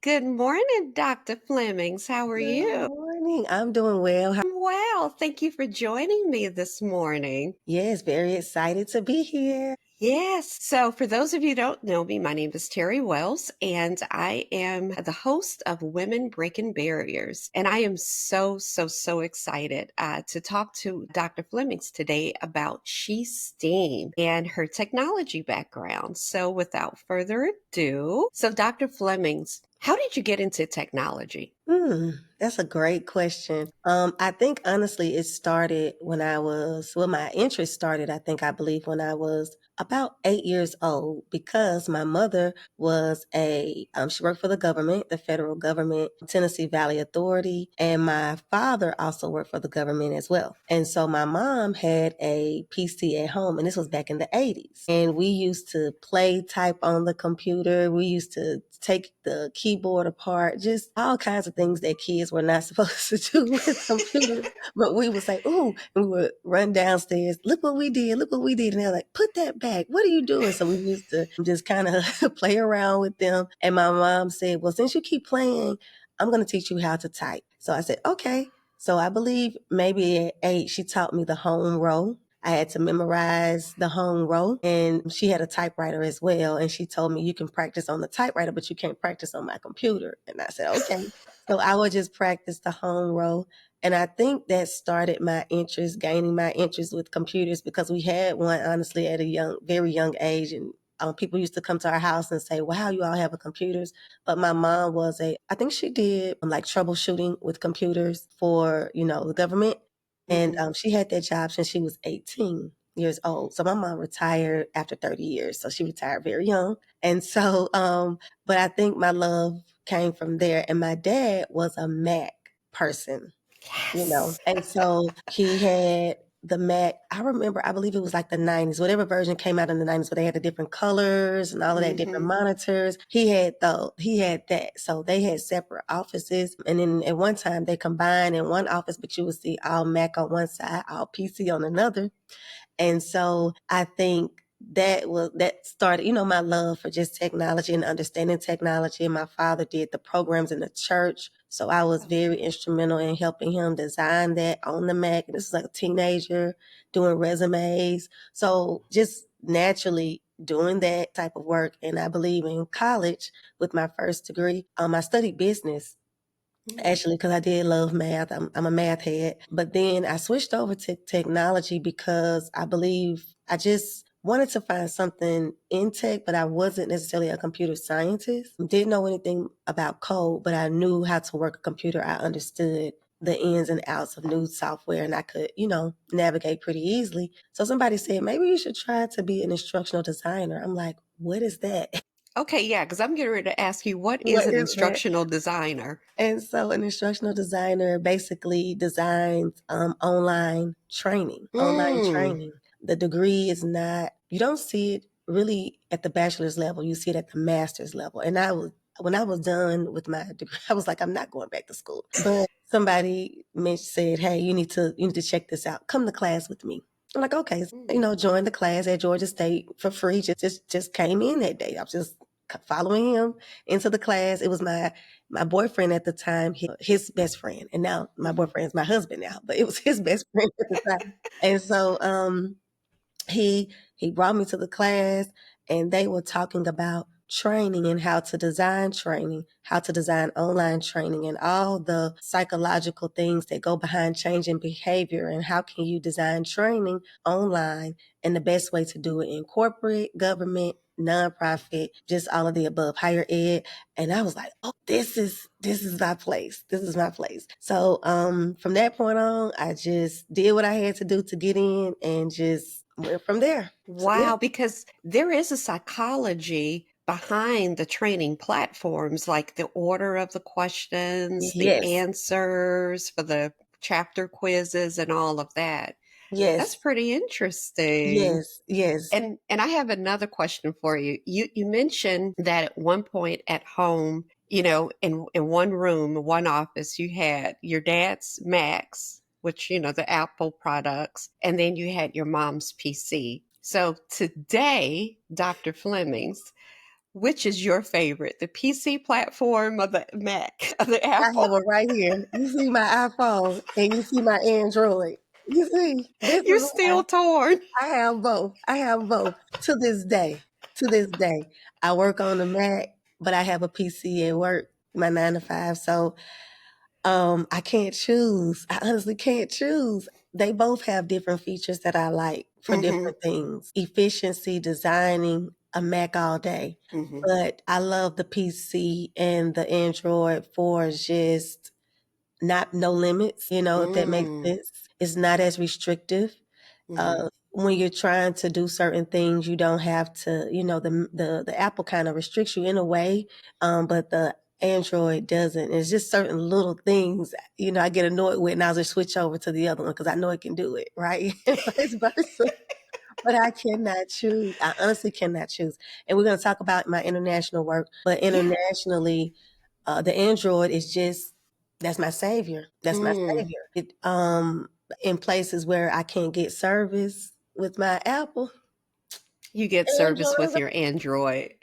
Good morning, Dr. Flemings. How are Good you? morning. I'm doing well. I'm well. Thank you for joining me this morning. Yes, very excited to be here. Yes. So, for those of you who don't know me, my name is Terry Wells, and I am the host of Women Breaking Barriers. And I am so excited to talk to Dr. Flemings today about SheSTEAM and her technology background. So, without further ado, Dr. Flemings, how did you get into technology? That's a great question. I think honestly, it started my interest started, I believe, when I was about 8 years old, because my mother was she worked for the government, the federal government, Tennessee Valley Authority, and my father also worked for the government as well. And so my mom had a PC at home, and this was back in the 80s. And we used to play type on the computer. We used to take the keyboard apart, just all kinds of things that kids were not supposed to do with computers. But we would say, ooh, and we would run downstairs, look what we did, look what we did. And they're like, put that back. What are you doing? So we used to just kind of play around with them. And my mom said, well, since you keep playing, I'm going to teach you how to type. So I said, okay. So I believe maybe at 8, she taught me the home row. I had to memorize the home row, and she had a typewriter as well. And she told me, you can practice on the typewriter, but you can't practice on my computer. And I said, okay. So I would just practice the home row. And I think that started my interest, gaining my interest with computers, because we had one, honestly, at a very young age. And people used to come to our house and say, wow, you all have computers. But my mom I think she did like troubleshooting with computers for, the government. And Mhm. she had that job since she was 18 years old. So my mom retired after 30 years. So she retired very young. And so, but I think my love came from there. And my dad was a Mac person, Yes. and so he had the Mac. I remember, I believe it was like the 90s, whatever version came out in the 90s, but they had the different colors and all of that, different Mhm. monitors. He had that. So they had separate offices. And then at one time they combined in one office, but you would see all Mac on one side, all PC on another. And so I think that started, my love for just technology and understanding technology. And my father did the programs in the church. So I was very instrumental in helping him design that on the Mac. And this was like a teenager doing resumes. So just naturally doing that type of work. And I believe in college with my first degree, I studied business, Mm. actually, because I did love math. I'm a math head. But then I switched over to technology because I believe I just wanted to find something in tech, but I wasn't necessarily a computer scientist. Didn't know anything about code, but I knew how to work a computer. I understood the ins and outs of new software, and I could, navigate pretty easily. So somebody said, maybe you should try to be an instructional designer. I'm like, what is that? Okay, yeah, because I'm getting ready to ask you, what is What an is that? instructional designer? And so an instructional designer basically designs online Mm. training. The degree is not, you don't see it really at the bachelor's level. You see it at the master's level. And when I was done with my degree, I was like, I'm not going back to school. But somebody said, hey, you need to check this out. Come to class with me. I'm like, okay, Mm. joined the class at Georgia State for free. Just came in that day. I was just following him into the class. It was my boyfriend at the time, his best friend. And now my Mhm. boyfriend's my husband now, but it was his best friend at the time. And so he brought me to the class, and they were talking about training and how to design online training, and all the psychological things that go behind changing behavior, and how can you design training online, and the best way to do it in corporate, government, nonprofit, just all of the above, higher ed. And I was like, oh, this is my place. This is my place. So from that point on, I just did what I had to do to get in, and just went from there. So yeah. Wow, because there is a psychology behind the training platforms, like the order of the questions, the Yes. answers for the chapter quizzes, and all of that. That's Yes. pretty interesting. Yes. Yes. And I have another question for you. You mentioned that at one point at home, in one room, one office, you had your dad's Macs, which, the Apple products, and then you had your mom's PC. So today, Dr. Flemings, Which is your favorite, the PC platform or the Mac or the I have Apple? it right here. You see my iPhone and you see my Android. You see, this You're is why still torn. I have both. I have both to this day. To this day, I work on the Mac, but I have a PC at work, my 9 to 5. So I can't choose. I honestly can't choose. They both have different features that I like for Mhm, different things. Efficiency, designing a Mac all day. mhm, But I love the PC and the Android for just not no limits, if that makes mm, sense. It's not as restrictive. mhm, When you're trying to do certain things, you don't have to, the Apple kind of restricts you in a way, but the Android doesn't. It's just certain little things, I get annoyed with, and I'll just switch over to the other one because I know it can do it, right? And vice versa. But I cannot choose. I honestly cannot choose. And we're going to talk about my international work, but yeah, internationally, the Android is just that's my savior. That's my mm. savior. In places where I can't get service with my Apple, You get service with Android, your Android.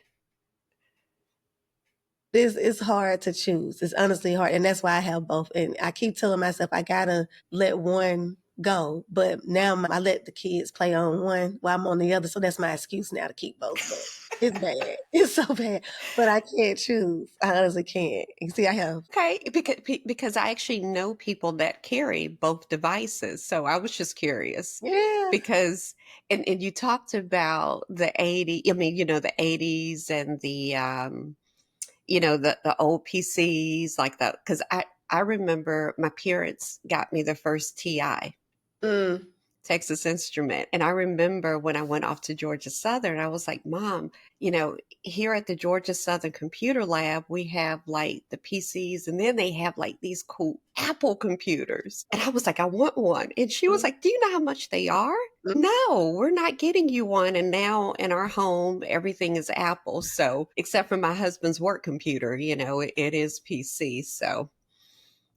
this is hard to choose. It's honestly hard, and that's why I have both. And I keep telling myself I gotta let one go, but now I let the kids play on one while I'm on the other. So that's my excuse now to keep both. But it's bad. It's so bad. But I can't choose. I honestly can't. You see, I have. Okay, because I actually know people that carry both devices, so I was just curious Yeah. because and you talked about the 80, I mean, the 80s and the old PCs like that because I remember my parents got me the first TI, Mm, Texas Instrument. And I remember when I went off to Georgia Southern, I was like, Mom, here at the Georgia Southern Computer Lab, we have like the PCs and then they have like these cool Apple computers. And I was like, I want one. And she was mm, like, Do you know how much they are? mm. No, we're not getting you one. And now in our home, everything is Apple. So, except for my husband's work computer, it is PC. So,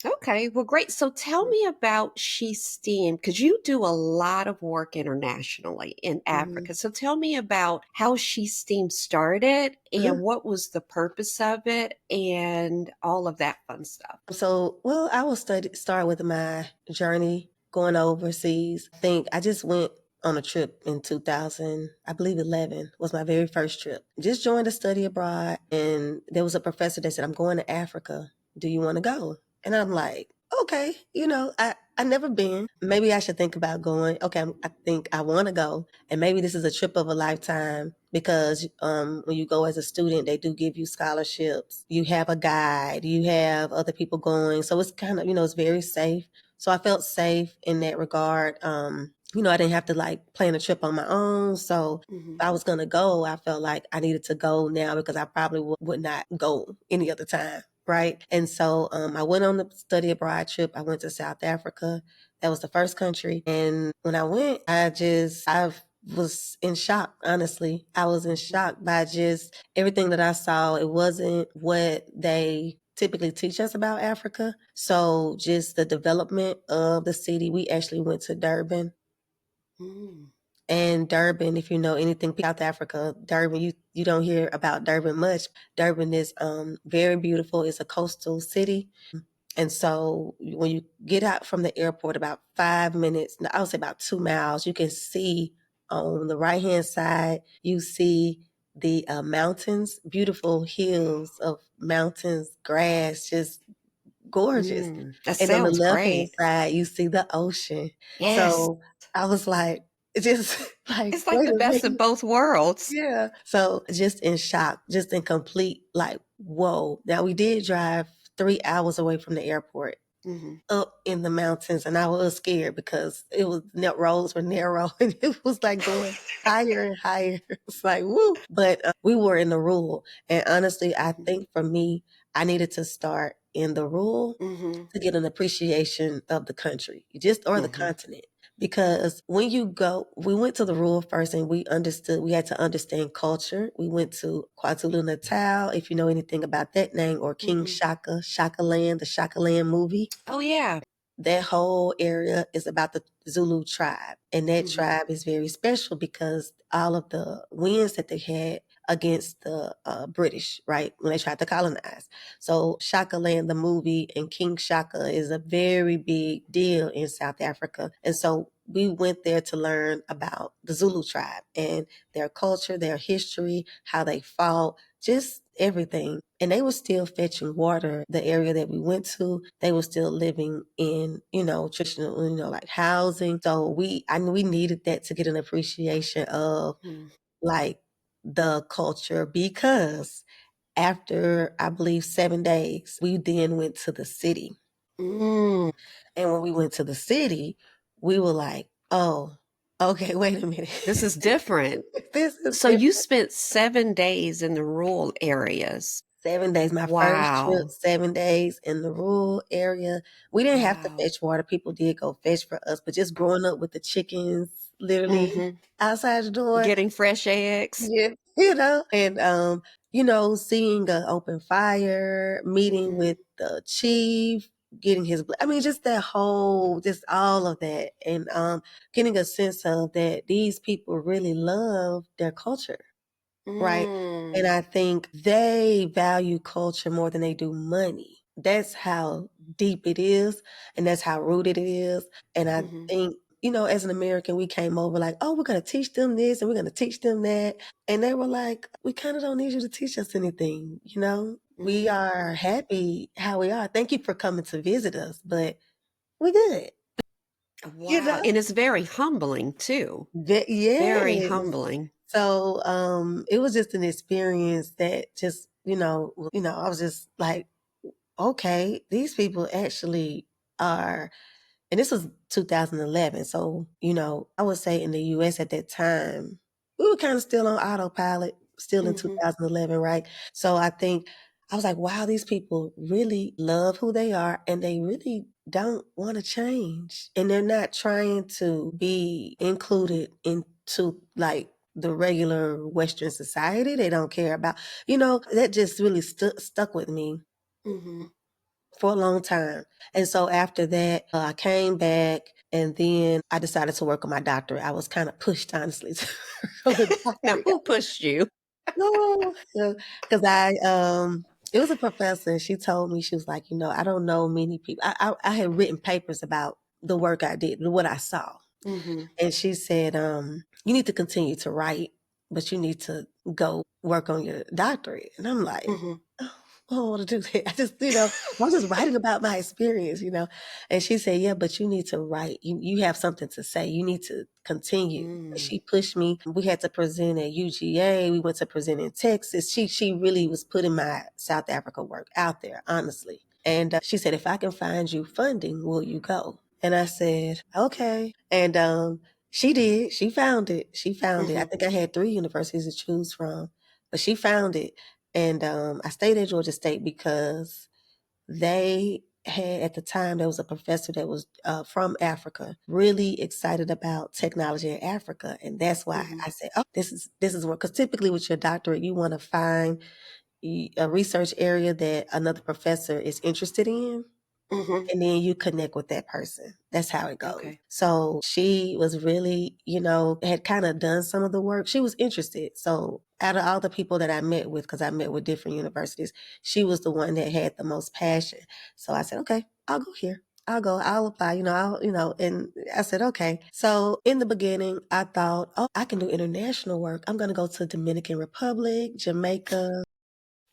okay, well, great. So tell me about SheSTEAM because you do a lot of work internationally in Mhm. Africa. So tell me about how SheSTEAM started Uh-huh. and what was the purpose of it and all of that fun stuff. So, well, I will start with my journey going overseas. I think I just went on a trip in 2000, I believe 11 was my very first trip. Just joined a study abroad, and there was a professor that said, "I'm going to Africa. Do you want to go?" And I'm like, "Okay, I never been. Maybe I should think about going. Okay, I think I want to go, and maybe this is a trip of a lifetime because when you go as a student, they do give you scholarships. You have a guide. You have other people going, so it's kind of it's very safe. So I felt safe in that regard. I didn't have to like plan a trip on my own. So Hmm. if I was gonna go, I felt like I needed to go now because I probably would not go any other time. Right. And so I went on the study abroad trip. I went to South Africa. That was the first country. And when I went, I was in shock, honestly. I was in shock by just everything that I saw. It wasn't what they typically teach us about Africa. So just the development of the city. We actually went to Durban. Mm. And Durban, if you know anything South Africa, Durban, you don't hear about Durban much. Durban is very beautiful. It's a coastal city. And so when you get out from the airport about 5 minutes, I would say about 2 miles, you can see on the right hand side, you see the mountains, beautiful hills of mountains, grass, just gorgeous. That And on the sounds left hand great. side, you see the ocean. Yes. So I was like, just like, It's like wait the a best of minute. both worlds. Yeah. So just in shock, just in complete like, whoa. Now we did drive 3 hours away from the airport Hmm. up in the mountains, and I was scared because it was roads were narrow and it was like going higher and higher. It's like woo! But we were in the rural, and honestly, I think for me, I needed to start in the rural Hmm. to get an appreciation of the country, just or the Hmm. continent. Because when you go, we went to the rural first and we had to understand culture. We went to KwaZulu Natal, if you know anything about that name, or King Hmm. Shaka, Shaka Land, the Shaka Land movie. Oh, yeah. That whole area is about the Zulu tribe. And that Hmm. tribe is very special because all of the wins that they had, against the British, right, when they tried to colonize. So Shaka Land, the movie, and King Shaka is a very big deal in South Africa. And so we went there to learn about the Zulu tribe and their culture, their history, how they fought, just everything. And they were still fetching water. The area that we went to, they were still living in, traditional, like housing. So I knew we needed that to get an appreciation of like the culture, because after, I believe, 7 days, we then went to the city. Mm. And when we went to the city, we were like, oh, okay, wait a minute. This is different. This is So different. you spent 7 days in the rural areas. 7 days. My first trip, Wow. 7 days in the rural area. We didn't have to Wow. fetch water. People did go fetch for us, but just growing up with the chickens literally Mhm. outside the door. Getting fresh eggs. Yeah, and seeing an open fire, meeting Mhm. with the chief, getting his, I mean, just that whole, just all of that, and getting a sense of that these people really love their culture. Right. And Mm. I think they value culture more than they do money. That's how deep it is, and that's how rooted it is. And I Mhm. think, as an American, we came over like, oh, we're going to teach them this and we're going to teach them that. And they were like, we kind of don't need you to teach us anything. We Mhm. are happy how we are. Thank you for coming to visit us, but we're good. You Wow, know? and it's very humbling too. Very Yes. humbling. So, it was just an experience that just, I was just like, okay, these people actually are, and this was 2011. So, I would say in the US at that time, we were kind of still on autopilot, still in Mhm. 2011, right? So I think I was like, wow, these people really love who they are and they really don't want to change. And they're not trying to be included into like the regular Western society. They don't care about, that just really stuck with me Mhm. for a long time. And so after that, I came back and then I decided to work on my doctorate. I was kind of pushed, honestly, to on the Now doctorate. who pushed you? No, because it was a professor. And she told me, she was like, I don't know many people. I had written papers about the work I did, what I saw. Mhm. And she said, you need to continue to write, but you need to go work on your doctorate. And I'm like, Mhm. oh, I don't want to do that. I just, I was just writing about my experience. And she said, yeah, but you need to write. You have something to say. You need to continue. And Mm. she pushed me. We had to present at UGA. We went to present in Texas. She really was putting my South Africa work out there, honestly. And she said, if I can find you funding, will you go? And I said, okay. And she did. She found it. She found it. I Mhm. think I had 3 universities to choose from, but she found it. And I stayed at Georgia State because they had, at the time, there was a professor that was from Africa, really excited about technology in Africa. And that's why Mhm. I said, oh, this is what, because typically with your doctorate, you want to find a research area that another professor is interested in, Mhm. and then you connect with that person. That's how it goes. Okay. So she was really, had kind of done some of the work. She was interested. So out of all the people that I met with, because I met with different universities, she was the one that had the most passion. So I said, okay, I'll go here. I'll apply, and I said, okay. So in the beginning, I thought, oh, I can do international work. I'm going to go to Dominican Republic, Jamaica.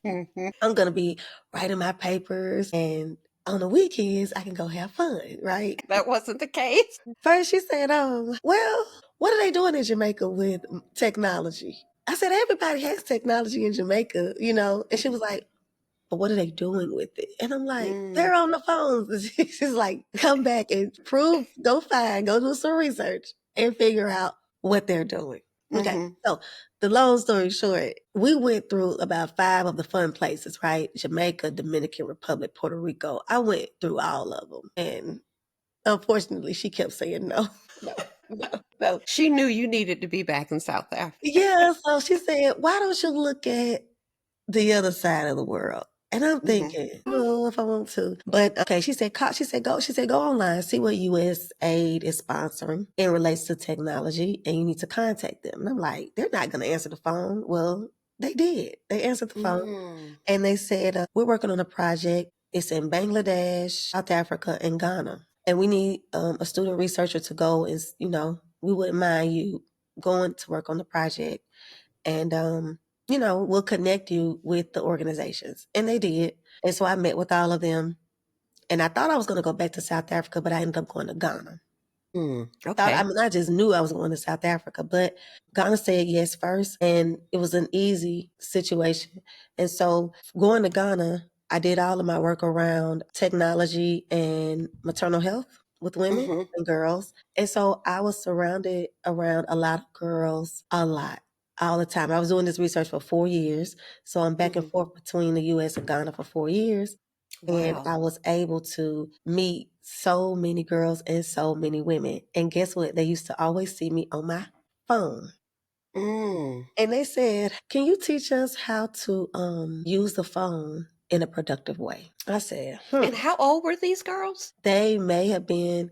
Mhm. I'm going to be writing my papers, and on the weekends, I can go have fun, right? That wasn't the case. First, she said, well, what are they doing in Jamaica with technology? I said, everybody has technology in Jamaica, And she was like, but what are they doing with it? And I'm like, Mm. they're on the phones. She's like, come back and go do some research and figure out what they're doing. Okay. Mhm. So the long story short, we went through about 5 of the fun places, right? Jamaica, Dominican Republic, Puerto Rico. I went through all of them. And unfortunately, she kept saying no, no, no, no. She knew you needed to be back in South Africa. Yeah. So she said, why don't you look at the other side of the world? And I'm Mhm. thinking, no, if I want to. But okay, she said, go online, see what US aid is sponsoring in relates to technology, and you need to contact them. And I'm like, they're not going to answer the phone. Well, They did. They answered the phone Mhm. and they said, "We're working on a project. It's in Bangladesh, South Africa, and Ghana. And we need a student researcher to go and, we wouldn't mind you going to work on the project. And, we'll connect you with the organizations." And they did. And so I met with all of them. And I thought I was going to go back to South Africa, but I ended up going to Ghana. Okay. I just knew I was going to South Africa, but Ghana said yes first, and it was an easy situation. And so going to Ghana, I did all of my work around technology and maternal health with women Mhm. and girls. And so I was surrounded around a lot of girls a lot, all the time. I was doing this research for 4 years. So I'm back and Mhm. forth between the US and Ghana for 4 years. And Wow. I was able to meet so many girls and so many women. And guess what? They used to always see me on my phone. Mm. And they said, "Can you teach us how to use the phone in a productive way?" I said, And how old were these girls? They may have been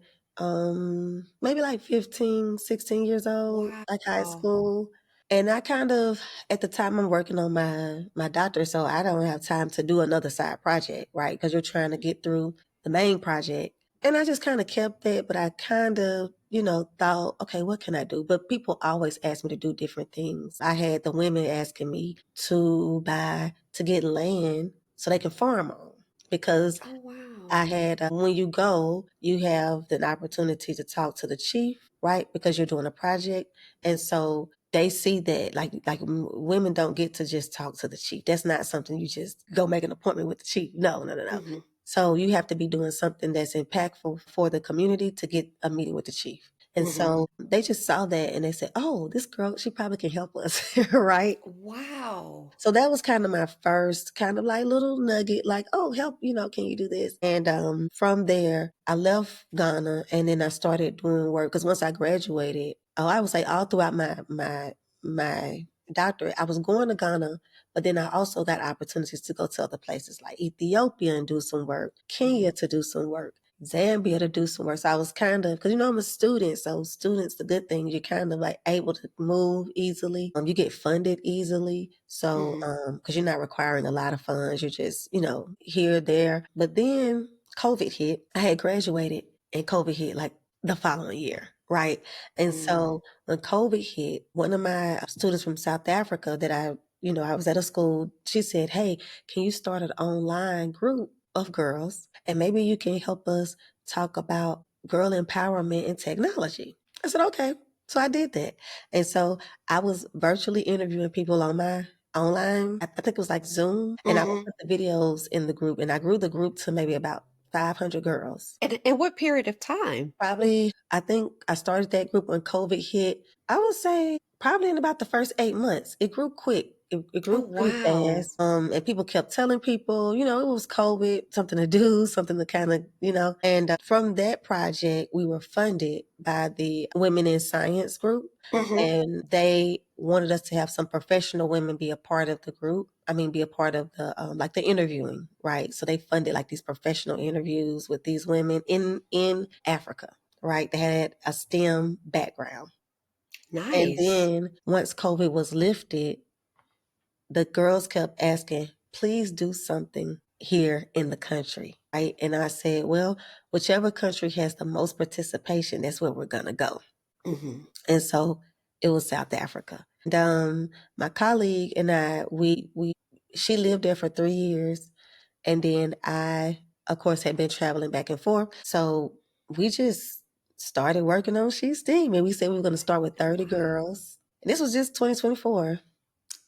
maybe like 15, 16 years old, like high Wow. school. And I kind of, at the time, I'm working on my doctorate, so I don't have time to do another side project, right? Because you're trying to get through the main project. And I just kind of kept it, but I kind of, thought, okay, what can I do? But people always ask me to do different things. I had the women asking me to get land so they can farm on, because Oh, wow. I had, when you go, you have the opportunity to talk to the chief, right? Because you're doing a project. And so they see that, women don't get to just talk to the chief. That's not something you just go make an appointment with the chief. No, no, no, no. Mhm. So you have to be doing something that's impactful for the community to get a meeting with the chief. And Mhm. so they just saw that and they said, "Oh, this girl, she probably can help us." Right? Wow. So that was kind of my first kind of like little nugget, like, "Oh, help, can you do this?" And from there, I left Ghana and then I started doing work, because once I graduated, I would say all throughout my doctorate, I was going to Ghana, but then I also got opportunities to go to other places like Ethiopia and do some work, Mhm. Kenya to do some work, Zambia to do some work. So I was kind of, because I'm a student, so students, the good thing, you're kind of like able to move easily. You get funded easily. So, Mhm. because you're not requiring a lot of funds, you're just, here, there. But then COVID hit. I had graduated and COVID hit like the following year, right? And Mm. so when COVID hit, one of my students from South Africa that I was at a school, she said, "Hey, can you start an online group of girls and maybe you can help us talk about girl empowerment and technology?" I said, "Okay." So I did that. And so I was virtually interviewing people on my online, I think it was like Zoom, and I would Mhm. put the videos in the group, and I grew the group to maybe about 500 girls. And what period of time? Probably, I think I started that group when COVID hit. I would say probably in about the first 8 months. It grew quick. It Oh, grew pretty wow. fast. And people kept telling people, it was COVID, something to do, something to kind of, And from that project, we were funded by the Women in Science group, Mhm. and they wanted us to have some professional women be a part of the group. I mean, be a part of the like the interviewing, right? So they funded like these professional interviews with these women in Africa, right? They had a STEM background. And Nice. then once COVID was lifted, the girls kept asking, "Please do something here in the country," right? And I said, "Well, whichever country has the most participation, that's where we're gonna go." Mhm. And so it was South Africa. And my colleague and she lived there for 3 years. And then I, of course, had been traveling back and forth. So we just started working on SheSTEAM. And we said we were going to start with 30 Wow. girls. And this was just 2024.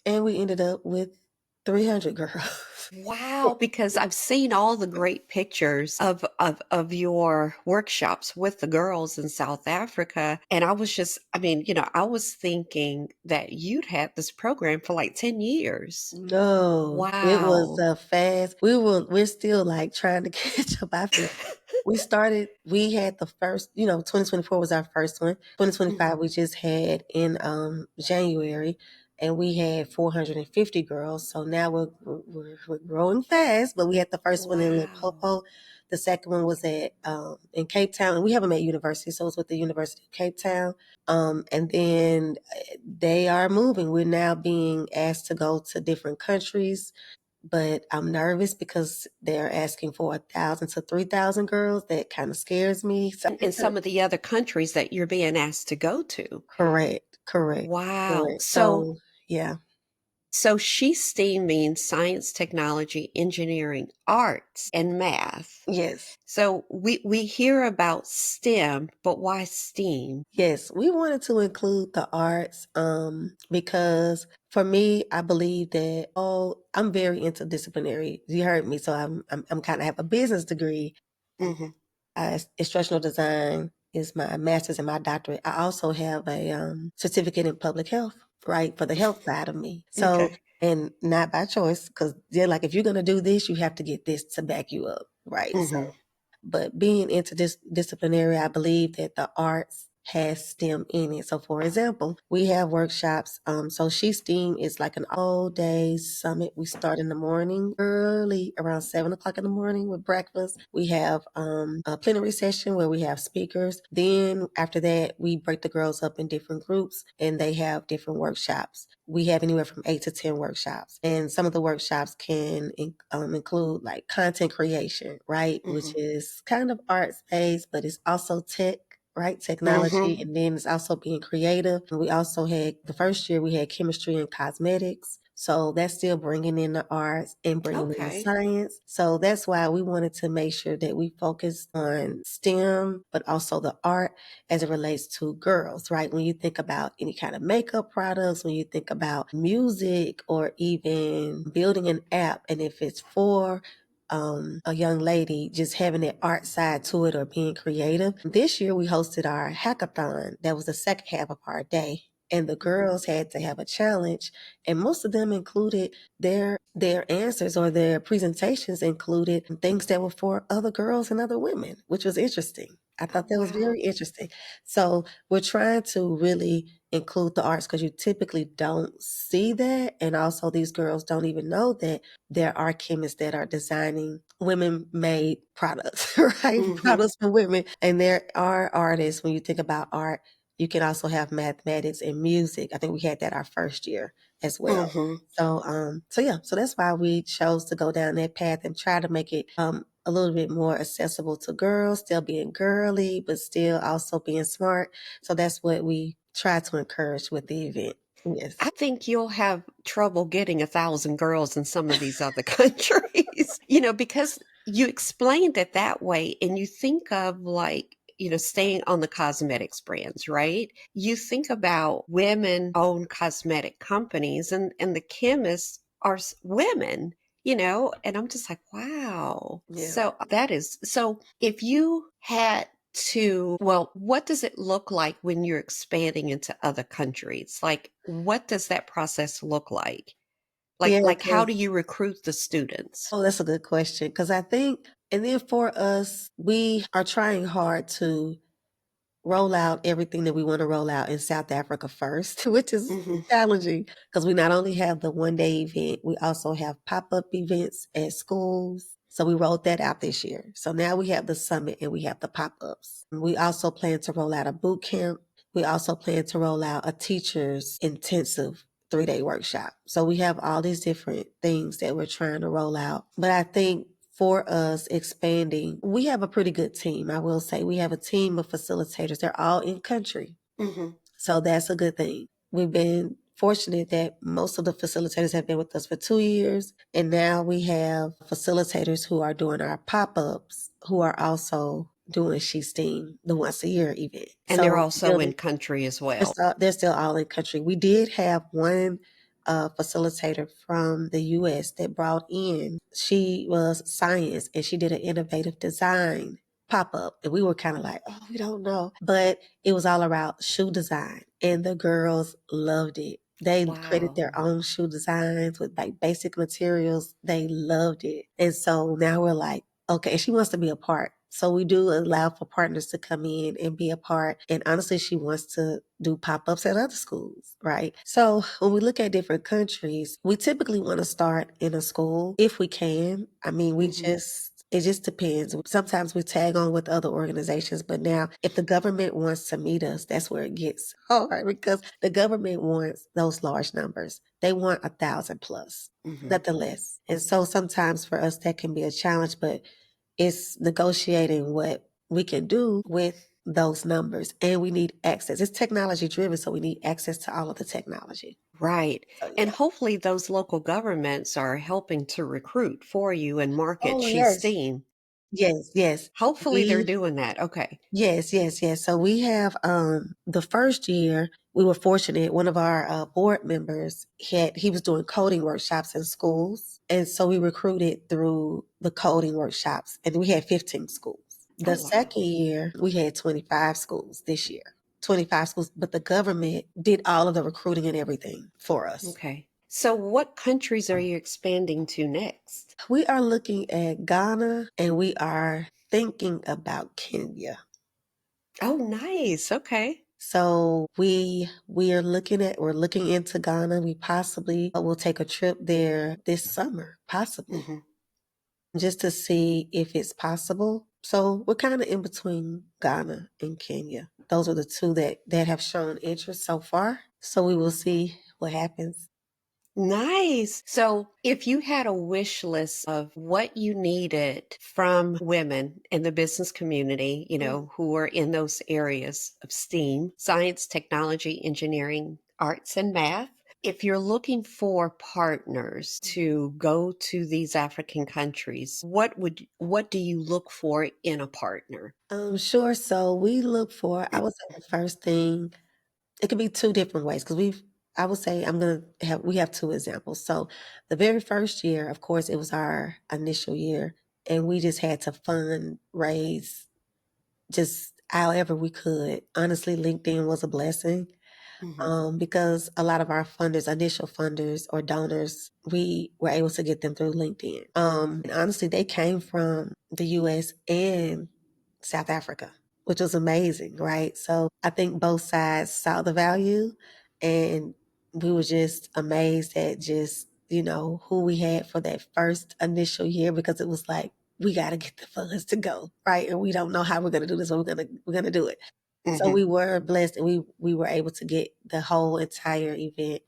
And we ended up with 300 girls. Wow, because I've seen all the great pictures of your workshops with the girls in South Africa, and I was just I mean, I was thinking that you'd had this program for like 10 years. No, it was Wow. fast. We're still like trying to catch up. I feel we had the first, 2024 was our first one. 2025 Mhm. we just had in January, and we had 450 girls. So now we're growing fast, but we had the first one in Wow. Limpopo. The second one was at in Cape Town, and we have them at university, so it's with the University of Cape Town. And then they are moving. We're now being asked to go to different countries, but I'm nervous because they're asking for 1,000 to 3,000 girls. That kind of scares me. So In some of the other countries that you're being asked to go to. correct, correct, Wow. correct. So So yeah, so SheSTEAM means science, technology, engineering, arts, and math. yes. So we hear about STEM, but why STEAM? Yes, we wanted to include the arts because for me, I believe that I'm very interdisciplinary. You heard me, so I'm kind of have a business degree. Mhm. Instructional design is my master's and my doctorate. I also have a certificate in public health, right, for the health side of me. So, Okay. and not by choice, because they're like, if you're gonna do this, you have to get this to back you up, right? So Mhm. but being interdisciplinary, I believe that the arts has STEM in it. So, for example, we have workshops. So SheSTEAM is like an all-day summit. We start in the morning early, around 7 o'clock in the morning with breakfast. We have a plenary session where we have speakers. Then after that, we break the girls up in different groups, and they have different workshops. We have anywhere from 8 to 10 workshops, and some of the workshops can include like content creation, right, which Mhm. is kind of arts based, but it's also tech, right, technology, Mhm. and then it's also being creative. And we also had the first year we had chemistry and cosmetics. So that's still bringing in the arts and bringing in the Okay. science. So that's why we wanted to make sure that we focus on STEM, but also the art as it relates to girls, right? When you think about any kind of makeup products, when you think about music or even building an app, and if it's for a young lady, just having that art side to it or being creative. This year we hosted our hackathon. That was the second half of our day. And the Mhm. girls had to have a challenge, and most of them included their answers or their presentations included things that were for other girls and other women, which was interesting. I Oh, thought that was wow. very interesting. So we're trying to really include the arts because you typically don't see that. And also these girls don't even know that there are chemists that are designing women made products, right? Mhm. Products for women. And there are artists, when you think about art, you can also have mathematics and music. I think we had that our first year as well. Mhm. So yeah, so that's why we chose to go down that path and try to make it a little bit more accessible to girls, still being girly, but still also being smart. So that's what we try to encourage with the event. Yes. I think you'll have trouble getting 1,000 girls in some of these other countries, because you explained it that way and you think of like, staying on the cosmetics brands, right? You think about women owned cosmetic companies and the chemists are women, and I'm just like, wow. Yeah. So if you had well, what does it look like when you're expanding into other countries? Like, what does that process look like? Like Yeah, like how because do you recruit the students? oh, that's a good question. Because I think, and then for us, we are trying hard to roll out everything that we want to roll out in South Africa first, which is Mhm. challenging because we not only have the 1 day event, we also have pop up events at schools. So we rolled that out this year. So now we have the summit and we have the pop ups. We also plan to roll out a boot camp. We also plan to roll out a teacher's intensive 3 day workshop. So we have all these different things that we're trying to roll out. But I think for us expanding, we have a pretty good team. I will say we have a team of facilitators. They're all in country. Mhm. So that's a good thing. We've been fortunate that most of the facilitators have been with us for 2 years. And now we have facilitators who are doing our pop ups, who are also doing SheSTEAM, the once a year event. And they're So also in building country as well. they're still all in country. We did have one facilitator from the US that brought in, she was science and she did an innovative design pop up. And we were kind of like, oh, we don't know. But it was all about shoe design. And the girls loved it. They created Wow. their own shoe designs with like basic materials. They loved it. And so now we're like, okay, she wants to be a part. So we do allow for partners to come in and be a part. And honestly, she wants to do pop-ups at other schools, right? So when we look at different countries, we typically want to start in a school if we can. I mean, we Mhm. just It just depends. Sometimes we tag on with other organizations, but now if the government wants to meet us, that's where it gets hard because the government wants those large numbers. They want 1,000 plus, Hmm. nothing less. And so sometimes for us that can be a challenge, but it's negotiating what we can do with those numbers. And we need access. It's technology driven, so we need access to all of the technology. Right. So And yeah. hopefully those local governments are helping to recruit for you and market Oh yes. SheSTEAM. Yes, yes. Hopefully they're We doing that. Okay. Yes, yes, yes. So we have the first year we were fortunate. One of our board members he was doing coding workshops in schools, and so we recruited through the coding workshops, and we had 15 schools. Oh, The wow. second year we had 25 schools. This year, 25 schools, but the government did all of the recruiting and everything for us. Okay. So what countries are you expanding to next? We are looking at Ghana, and we are thinking about Kenya. Oh, nice. Okay. So we're looking into Ghana. We possibly will take a trip there this summer, possibly, Hmm. just to see if it's possible. So we're kind of in between Ghana and Kenya. Those are the two that have shown interest so far. So we will see what happens. Nice. So, if you had a wish list of what you needed from women in the business community, Mm. who are in those areas of STEAM, science, technology, engineering, arts, and math, if you're looking for partners to go to these African countries, what do you look for in a partner? Sure. So we look for, I would say the first thing, it could be two different ways because I would say we have two examples. So the very first year, of course, it was our initial year and we just had to fundraise just however we could. Honestly, LinkedIn was a blessing Hmm. because a lot of our funders, initial funders or donors, we were able to get them through LinkedIn. And honestly, they came from the US and South Africa, which was amazing, right? So I think both sides saw the value and we were just amazed at just, who we had for that first initial year because it was like, we got to get the funds to go, right? And we don't know how we're going to do this, but we're going to do it. So Hmm. we were blessed and we were able to get the whole entire event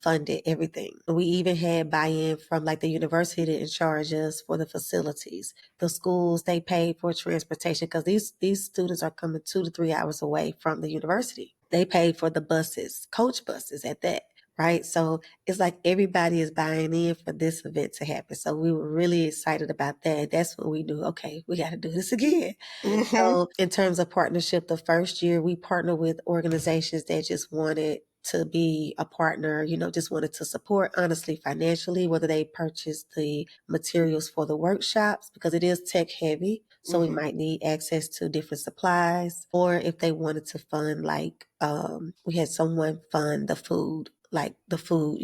funded, everything. We even had buy-in from like the university to charge us for the facilities. The schools, they paid for transportation because these students are coming 2 to 3 hours away from the university. They paid for the buses, coach buses at that. Right. So it's like everybody is buying in for this event to happen. So we were really excited about that. That's when we knew, okay, we got to do this again. Hmm. So in terms of partnership, the first year we partnered with organizations that just wanted to be a partner, just wanted to support honestly financially, whether they purchased the materials for the workshops because it is tech heavy. So we Hmm. might need access to different supplies or if they wanted to fund like we had someone fund the food, like the food,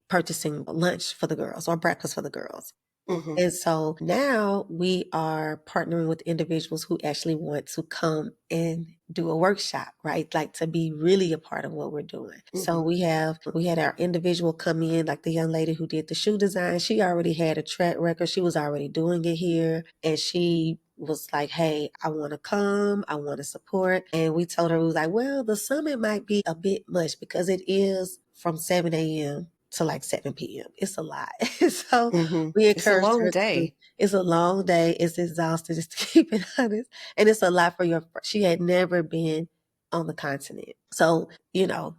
purchasing lunch for the girls or breakfast for the girls. Hmm. And so now we are partnering with individuals who actually want to come and do a workshop, right? Like to be really a part of what we're doing. So Hmm. we had our individual come in, like the young lady who did the shoe design. She already had a track record. She was already doing it here. And she was like, hey, I want to come. I want to support. And we told her, we was like, well, the summit might be a bit much because it is from 7 a.m. to like 7 p.m. It's a lot. So Hmm. we It's a encouraged long her to, day. it's a long day. It's exhausting, just to keep it honest. And it's a lot for she had never been on the continent. So,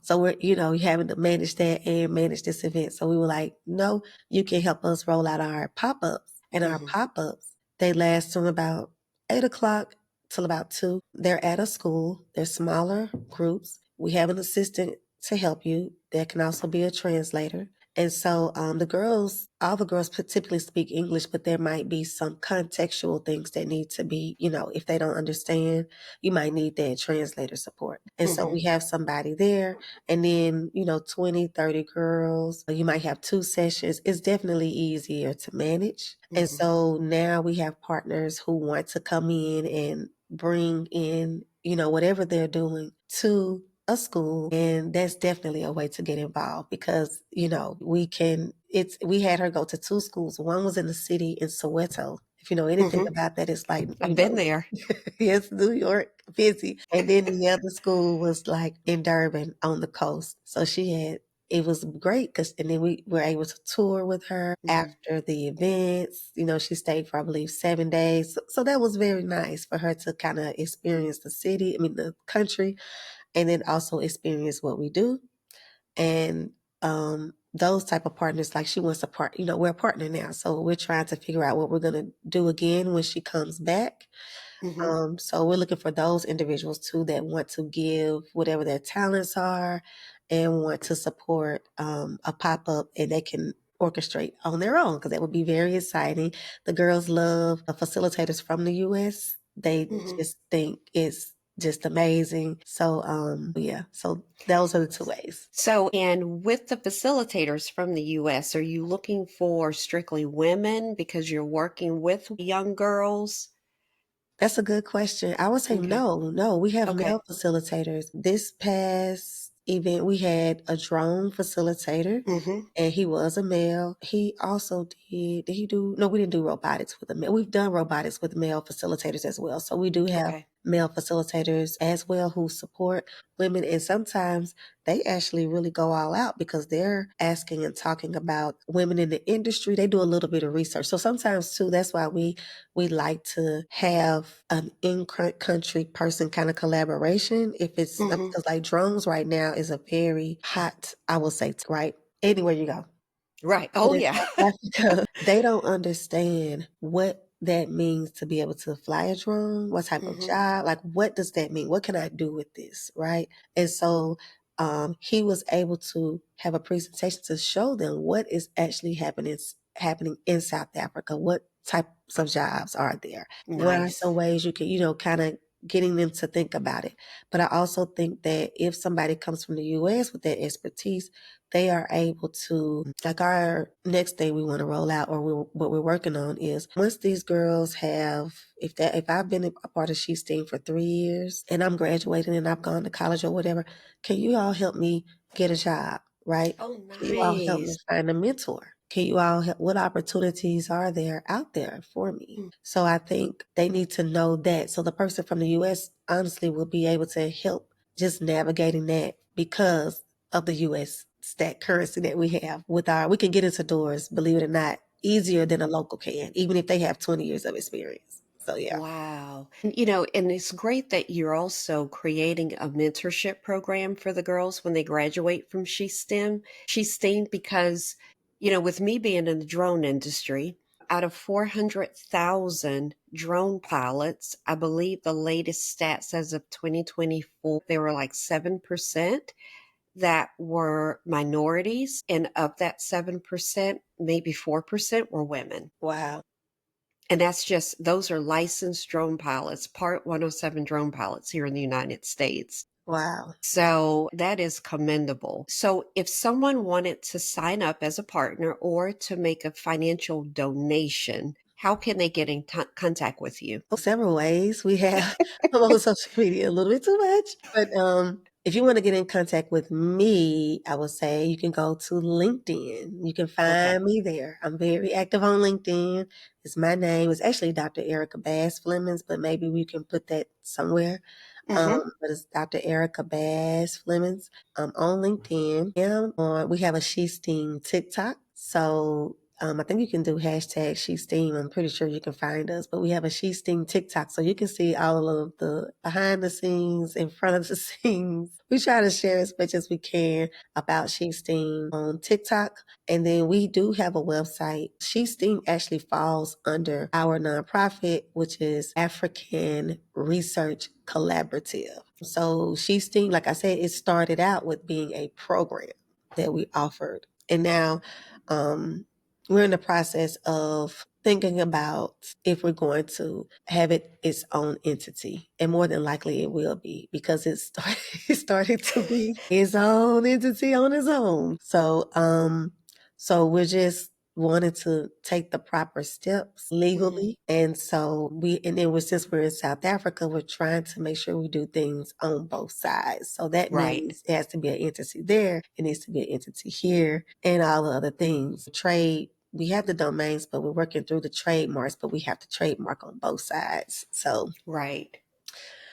so we're, having to manage that and manage this event. So we were like, no, you can help us roll out our pop-ups. And our Hmm. pop-ups, they last from about 8 o'clock till about 2. They're at a school. They're smaller groups. We have an assistant to help you. There can also be a translator. And so all the girls typically speak English, but there might be some contextual things that need to be, if they don't understand, you might need that translator support. And so Hmm. we have somebody there and then, 20, 30 girls, you might have 2 sessions. It's definitely easier to manage. And Hmm. so now we have partners who want to come in and bring in, whatever they're doing to a school. And that's definitely a way to get involved because, we had her go to 2 schools. One was in the city in Soweto If you know anything Hmm. about that, it's like, I've been there. yes, New York, busy. And then the other school was like in Durban on the coast. So it was great because, and then we were able to tour with her Hmm. after the events. She stayed for, I believe, 7 days. So that was very nice for her to kind of experience the city, I mean, the country, and then also experience what we do. And those type of partners, like she wants to we're a partner now. So we're trying to figure out what we're going to do again when she comes back. Hmm. So we're looking for those individuals too that want to give whatever their talents are and want to support a pop up, and they can orchestrate on their own because that would be very exciting. The girls love the facilitators from the US. They Hmm. just think it's just amazing. So yeah, so those are the two ways. So, and with the facilitators from the US, are you looking for strictly women because you're working with young girls? That's a good question. I would say Okay. no, no. We have Okay. male facilitators. This past event, we had a drone facilitator, Hmm. and he was a male. He also did he do, no, we didn't do robotics with a male. We've done robotics with male facilitators as well. So we do have Okay. male facilitators as well who support women. And sometimes they actually really go all out because they're asking and talking about women in the industry. They do a little bit of research. So sometimes too, that's why we like to have an in-country person kind of collaboration. If it's Hmm. because like drones right now is a very hot, I will say, right? Anywhere you go. Right. But Oh, in yeah. South Africa, they don't understand what that means to be able to fly a drone, what type of Hmm. job, like what does that mean? What can I do with this? Right. And so he was able to have a presentation to show them what is actually happening in South Africa. What types of jobs are there? What are some Nice. ways you can, kind of getting them to think about it. But I also think that if somebody comes from the US with that expertise, they are able to, like our next thing we want to roll out, or what we're working on is once these girls have, if I've been a part of SheSTEAM for 3 years and I'm graduating and I've gone to college or whatever, can you all help me get a job, right? Oh, Can you all help me nice. find a mentor? Can you all help? What opportunities are there out there for me? Mm. So I think they need to know that. So the person from the US honestly will be able to help just navigating that because of the US stat currency that we have we can get into doors, believe it or not, easier than a local can, even if they have 20 years of experience. So yeah. Wow. And it's great that you're also creating a mentorship program for the girls when they graduate from SheSTEAM, because, with me being in the drone industry, out of 400,000 drone pilots, I believe the latest stats as of 2024, there were like 7% that were minorities. And of that 7%, maybe 4% were women. Wow. And those are licensed drone pilots, Part 107 drone pilots here in the United States. Wow. So that is commendable. So if someone wanted to sign up as a partner or to make a financial donation, how can they get in contact with you? Several ways. We have I'm on social media a little bit too much, but if you want to get in contact with me, I would say you can go to LinkedIn. You can Okay. find me there. I'm very active on LinkedIn. It's my name. It's actually Dr. Erica Bass Flimmons, but maybe we can put that somewhere. Hmm. But it's Dr. Erica Bass Flemings. On LinkedIn. We have a SheSTEAM TikTok. So I think you can do hashtag SheSTEAM. I'm pretty sure you can find us. But we have a SheSTEAM TikTok. So you can see all of the behind the scenes, in front of the scenes. We try to share as much as we can about SheSTEAM on TikTok. And then we do have a website. SheSTEAM actually falls under our nonprofit, which is African Research Collaborative. So SheSTEAM, like I said, it started out with being a program that we offered. And now we're in the process of thinking about if we're going to have it its own entity. And more than likely it will be because it started to be its own entity on its own. So we're just wanted to take the proper steps Hmm. legally. And so since we're in South Africa, we're trying to make sure we do things on both sides. So that Right. means it has to be an entity there. It needs to be an entity here and all the other things. Trade we have the domains, but we're working through the trademarks, but we have to trademark on both sides. So Right.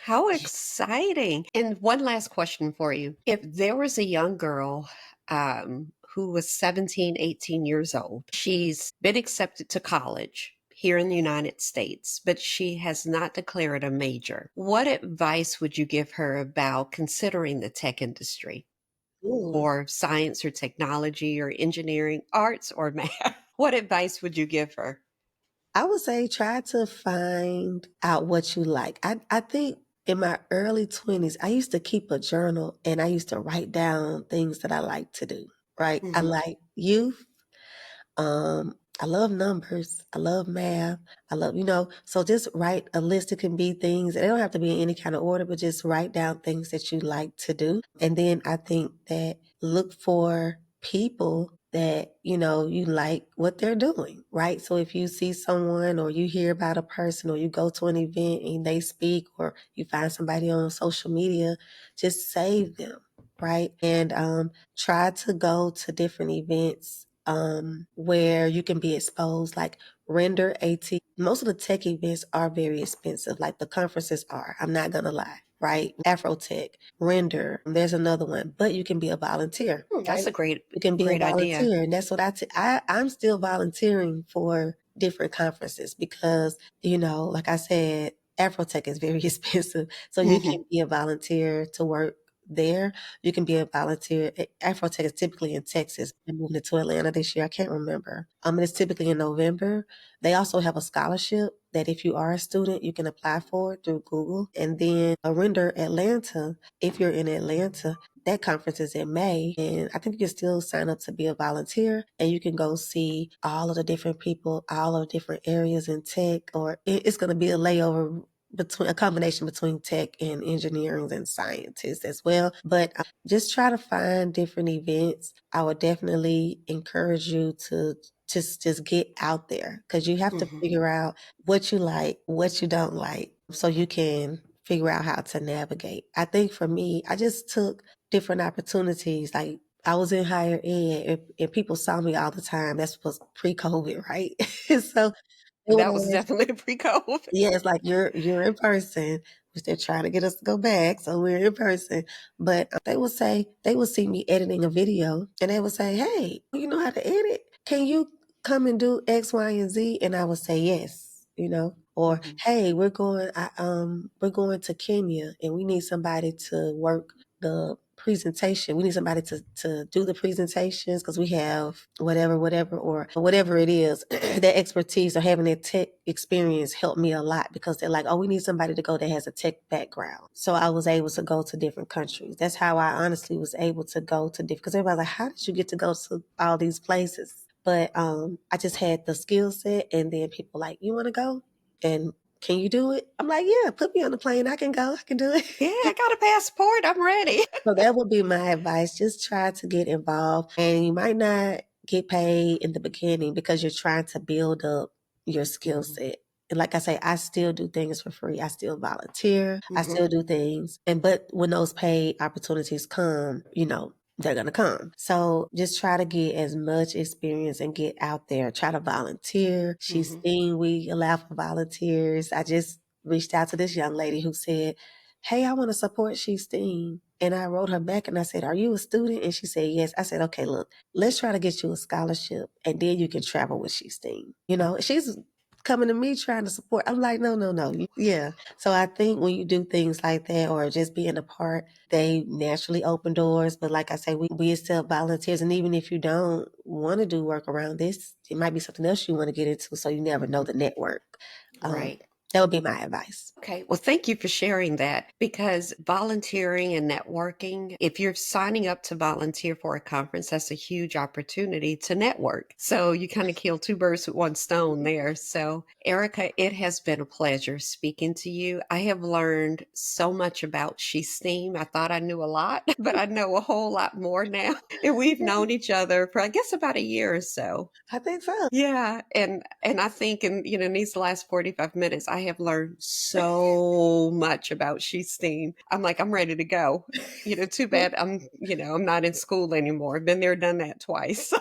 How exciting. And one last question for you. If there was a young girl who was 17, 18 years old, she's been accepted to college here in the United States, but she has not declared a major, what advice would you give her about considering the tech industry ooh, or science or technology or engineering, arts or math? What advice would you give her? I would say try to find out what you like. I think in my early 20s, I used to keep a journal and I used to write down things that I like to do, right? I Hmm. like youth. I love numbers. I love math. I love, so just write a list. It can be things, they don't have to be in any kind of order, but just write down things that you like to do. And then I think that look for people that, you like what they're doing, right? So if you see someone or you hear about a person or you go to an event and they speak or you find somebody on social media, just save them, right? And try to go to different events where you can be exposed, like Render AT. Most of the tech events are very expensive, like the conferences are. I'm not gonna lie, right? Afrotech, Render, there's another one, but you can be a volunteer, That's right? a great, You can be a great idea. volunteer, and that's what I'm still volunteering for different conferences because, like I said, Afrotech is very expensive. So you can Hmm. be a volunteer to work there. You can be a volunteer. Afrotech is typically in Texas. They're moving it to Atlanta this year. I can't remember. And it's typically in November. They also have a scholarship that if you are a student, you can apply for it through Google. And then a Render Atlanta, if you're in Atlanta, that conference is in May. And I think you can still sign up to be a volunteer and you can go see all of the different people, all of the different areas in tech, or it's going to be a layover between a combination between tech and engineering and scientists as well. But just try to find different events. I would definitely encourage you to just get out there because you have to Hmm. figure out what you like, what you don't like, so you can figure out how to navigate. I think for me, I just took different opportunities. Like I was in higher ed and people saw me all the time. That was pre-COVID, right? So they would That was always definitely pre-COVID. yeah, it's like you're in person, which they're trying to get us to go back, so we're in person. But they would see me editing a video, and they would say, "Hey, you know how to edit? Can you come and do X, Y, and Z?" And I would say yes, or Hmm. "Hey, we're going to Kenya, and we need somebody to work the presentation. We need somebody to do the presentations because we have whatever, or whatever it is. That expertise or having that tech experience helped me a lot because they're like, oh, we need somebody to go that has a tech background. So I was able to go to different countries. That's how I honestly was able to go to different, because everybody's like, how did you get to go to all these places? But I just had the skill set, and then people like, you want to go? And can you do it? I'm like, yeah, put me on the plane. I can go. I can do Yeah, it. I got a passport. I'm ready. So that would be my advice. Just try to get involved. And you might not get paid in the beginning because you're trying to build up your skill Hmm. set. And like I say, I still do things for free. I still volunteer. I Hmm. still do things. But when those paid opportunities come, they're gonna come. So just try to get as much experience and get out there. Try to volunteer. She's Hmm. seen we allow for volunteers. I just reached out to this young lady who said, hey, I want to support SheSTEAM. And I wrote her back and I said, are you a student? And she said, yes. I said, okay, look, let's try to get you a scholarship and then you can travel with SheSTEAM. She's coming to me trying to support. I'm like, no, no, no. Yeah. So I think when you do things like that or just being a part, they naturally open doors. But like I say, we accept volunteers. And even if you don't want to do work around this, it might be something else you want to get into. So you never know Hmm. the network. Um, Right. that would be my advice. Okay. Well, thank you for sharing that because volunteering and networking, if you're signing up to volunteer for a conference, that's a huge opportunity to network. So you kind of kill two birds with one stone there. So, Erica, it has been a pleasure speaking to you. I have learned so much about SheSTEAM. I thought I knew a lot, but I know a whole lot more now. And we've known each other for, I guess, about a year or so. I think so. Yeah, and I think in these last 45 minutes, I have learned so much about SheSTEAM. I'm like, I'm ready to go. Too bad I'm not in school anymore. Been there, done that twice.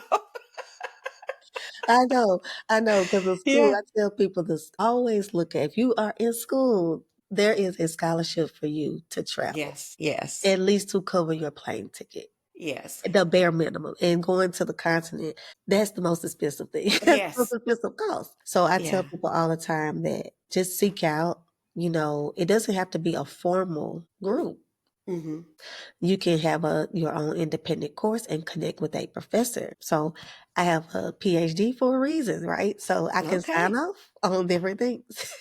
I know, I know, because the school, Yeah. I tell people this, always look at if you are in school, there is a scholarship for you to travel, Yes. Yes. at least to cover your plane ticket. Yes. The bare minimum, and going to the continent, that's the most expensive thing. That's the most Yes. expensive cost. So I tell Yeah. people all the time that just seek out, it doesn't have to be a formal group. Hmm. You can have your own independent course and connect with a professor. So I have a PhD for a reason, right? So I can sign Okay. off on different things,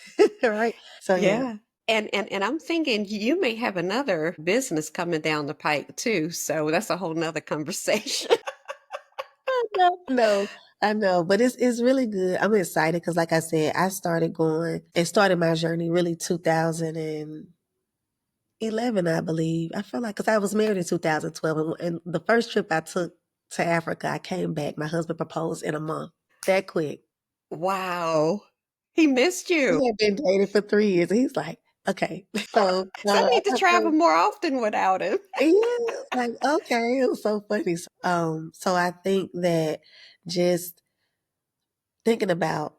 right? So yeah. Yeah. And I'm thinking you may have another business coming down the pike too. So that's a whole nother conversation. I know, but it's really good. I'm excited because, like I said, I started going and started my journey really 2011, I believe. I feel like because I was married in 2012, and the first trip I took to Africa, I came back. My husband proposed in a month, that quick. Wow. He missed you. We had been dating for 3 years, and he's like, "Okay." So So I need to I travel think, more often without him. yeah, like okay, it was so funny. So I think that just thinking about,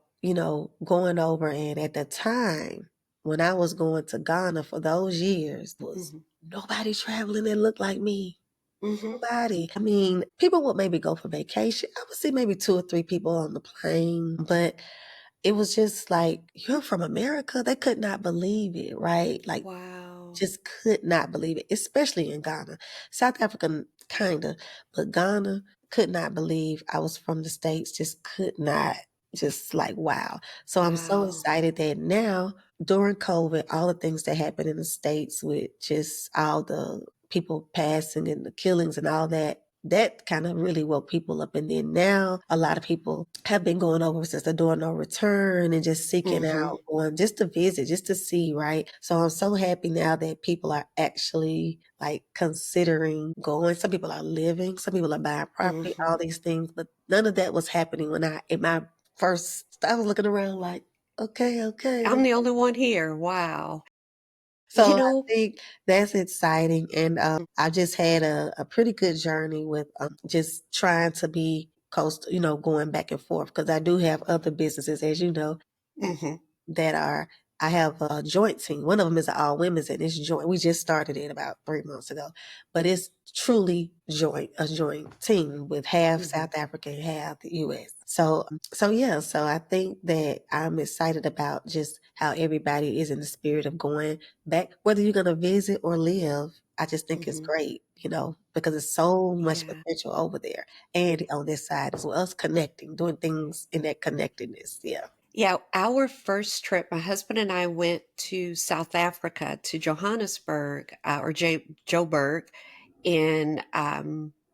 going over, and at the time when I was going to Ghana for those years, was Hmm. nobody traveling that looked like me. Hmm. Nobody. I mean, people would maybe go for vacation. I would see maybe 2 or 3 people on the plane, but it was just like, "You're from America?" They could not believe it, right? Like, Wow. just could not believe it, especially in Ghana. South Africa, kinda, but Ghana could not believe I was from the States, just could not, just like, wow. So I'm so Wow. excited that now, during COVID, all the things that happened in the States with just all the people passing and the killings and all that, that kind of really woke people up. And then now a lot of people have been going over since the door no return and just seeking Hmm. out, going just to visit, just to see, right? So I'm so happy now that people are actually like considering going. Some people are living, some people are buying property, Hmm. all these things, but none of that was happening when in my first, I was looking around like, okay, okay, I'm the okay. only one here. Wow. You So I know, think that's exciting, and I just had a pretty good journey with just trying to be going back and forth because I do have other businesses, as you know, hmm, that are I have a joint team. One of them is an all women's, and it's joint. We just started it about 3 months ago, but it's truly a joint team with half hmm, South African, half the U.S. So yeah, so I think that I'm excited about just how everybody is in the spirit of going back, whether you're gonna visit or live. I just think it's hmm. great, because there's so much Yeah. potential over there and on this side as well. Us connecting, doing things in that connectedness. Yeah. Yeah, our first trip, my husband and I went to South Africa, to Johannesburg, Joburg, in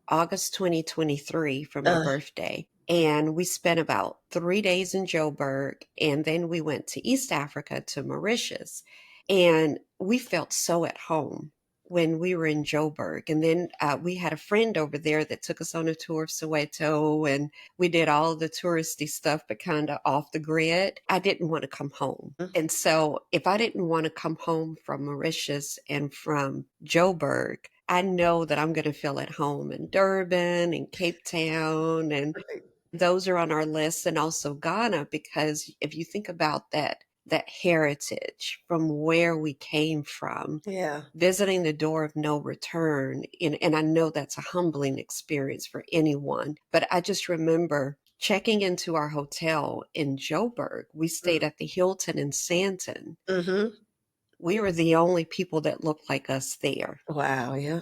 August 2023 for my Uh, birthday. And we spent about 3 days in Joburg. And then we went to East Africa, to Mauritius. And we felt so at home when we were in Joburg. And then we had a friend over there that took us on a tour of Soweto, and we did all the touristy stuff, but kind of off the grid. I didn't want to come home. mm, And so if I didn't want to come home from Mauritius and from Joburg, I know that I'm going to feel at home in Durban and Cape Town, and right. those are on our list, and also Ghana, because if you think about that heritage from where we came from, Yeah. visiting the door of no return, and I know that's a humbling experience for anyone, but I just remember checking into our hotel in Joburg. We stayed at the Hilton in Sandton. Mm-hmm. We were the only people that looked like us there Wow. Yeah.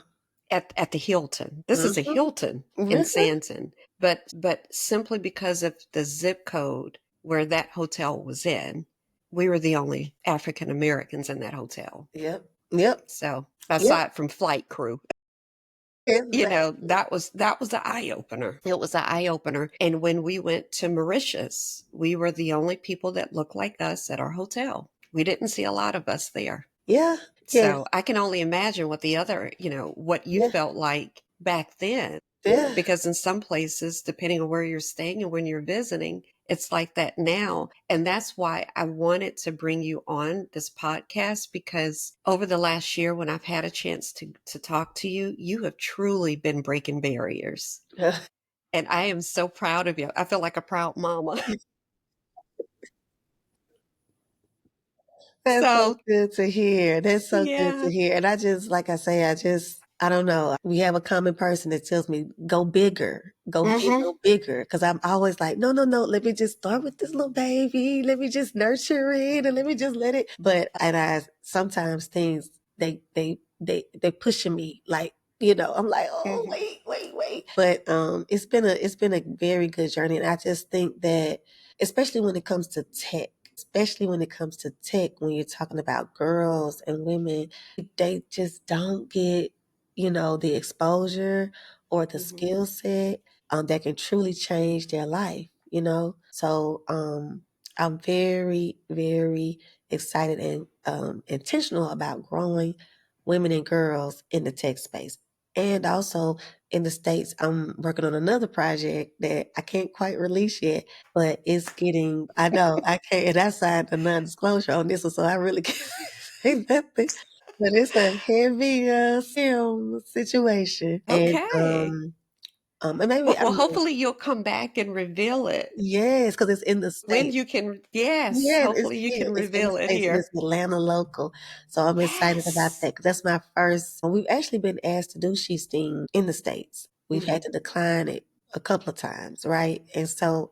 at the Hilton. This is a Mm-hmm. Hilton in Really? Sandton, but simply because of the zip code where that hotel was in, we were the only African Americans in that hotel. Yep. Yep. So Yep. aside from flight crew, Exactly. that was the eye opener. It was the eye opener. And when we went to Mauritius, we were the only people that looked like us at our hotel. We didn't see a lot of us there. Yeah. Yes. So I can only imagine what the other, what you Yeah. felt like back then, Yeah. because in some places, depending on where you're staying and when you're visiting, it's like that now. And that's why I wanted to bring you on this podcast, because over the last year, when I've had a chance to talk to you, you have truly been breaking barriers. And I am so proud of you. I feel like a proud mama. That's so So, good to hear. That's so good yeah. to hear. And I just, like I say, I don't know. We have a common person that tells me, go bigger, go big, Mhm. go bigger. Cause I'm always like, no, no, no. Let me just start with this little baby. Let me just nurture it and let me just let it. And sometimes things, they pushing me like, I'm like, oh, Mhm. wait. But, it's been a very good journey. And I just think that, especially when it comes to tech, when you're talking about girls and women, they just don't get, the exposure or the Mhm. skill set that can truly change their life. So I'm very, very excited and intentional about growing women and girls in the tech space. And also in the States, I'm working on another project that I can't quite release yet, but it's getting, I know, I can't, and I signed a non-disclosure on this one, so I really can't say nothing. But it's a heavy STEAM situation. Okay. And maybe, I Well, don't know. hopefully you'll come back and reveal it. Yes, because it's in the When States. you can, yes, Yeah, it's hopefully you here. can It's in the reveal it States and it's here. Atlanta local. So I'm excited about Yes. that 'cause that's my first. We've actually been asked to do SheSTEAM in the States. We've had Mhm. to decline it a couple of times, right? And so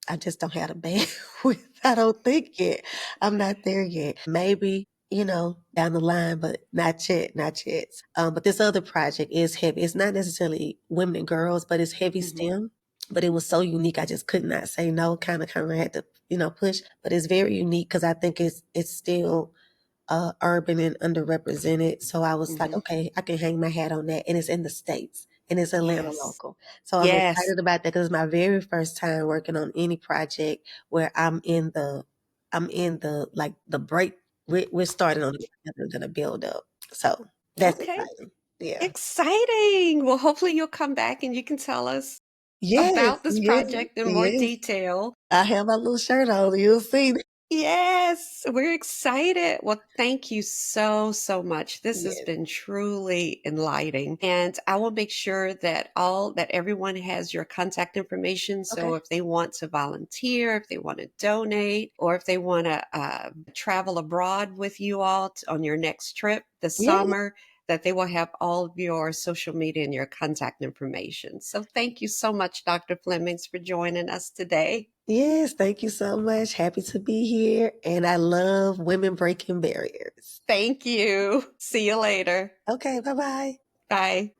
I just don't have the bandwidth. I don't think yet. I'm not there yet. Maybe, down the line, but not yet, not yet. But this other project is heavy. It's not necessarily women and girls, but it's heavy Mhm. STEM. But it was so unique, I just could not say no. Kind of had to, push. But it's very unique because I think it's still urban and underrepresented. So I was like, Mhm. okay, I can hang my hat on that, and it's in the States, and it's Atlanta Yes. local. So I'm Yes. excited about that because it's my very first time working on any project where I'm in the like the break. We're starting on the build up. So that's Okay. exciting. Yeah. Exciting. Well, hopefully you'll come back and you can tell us Yes, about this yes, project in more yes. detail. I have my little shirt on. You'll see. Yes, we're excited. Well, thank you so, so much. This has Yes. been truly enlightening. And I will make sure that everyone has your contact information. So Okay. if they want to volunteer, if they want to donate, or if they want to travel abroad with you all on your next trip this Yeah. summer, that they will have all of your social media and your contact information. So thank you so much, Dr. Flemings, for joining us today. Yes, thank you so much. Happy to be here. And I love women breaking barriers. Thank you. See you later. Okay, bye bye. Bye.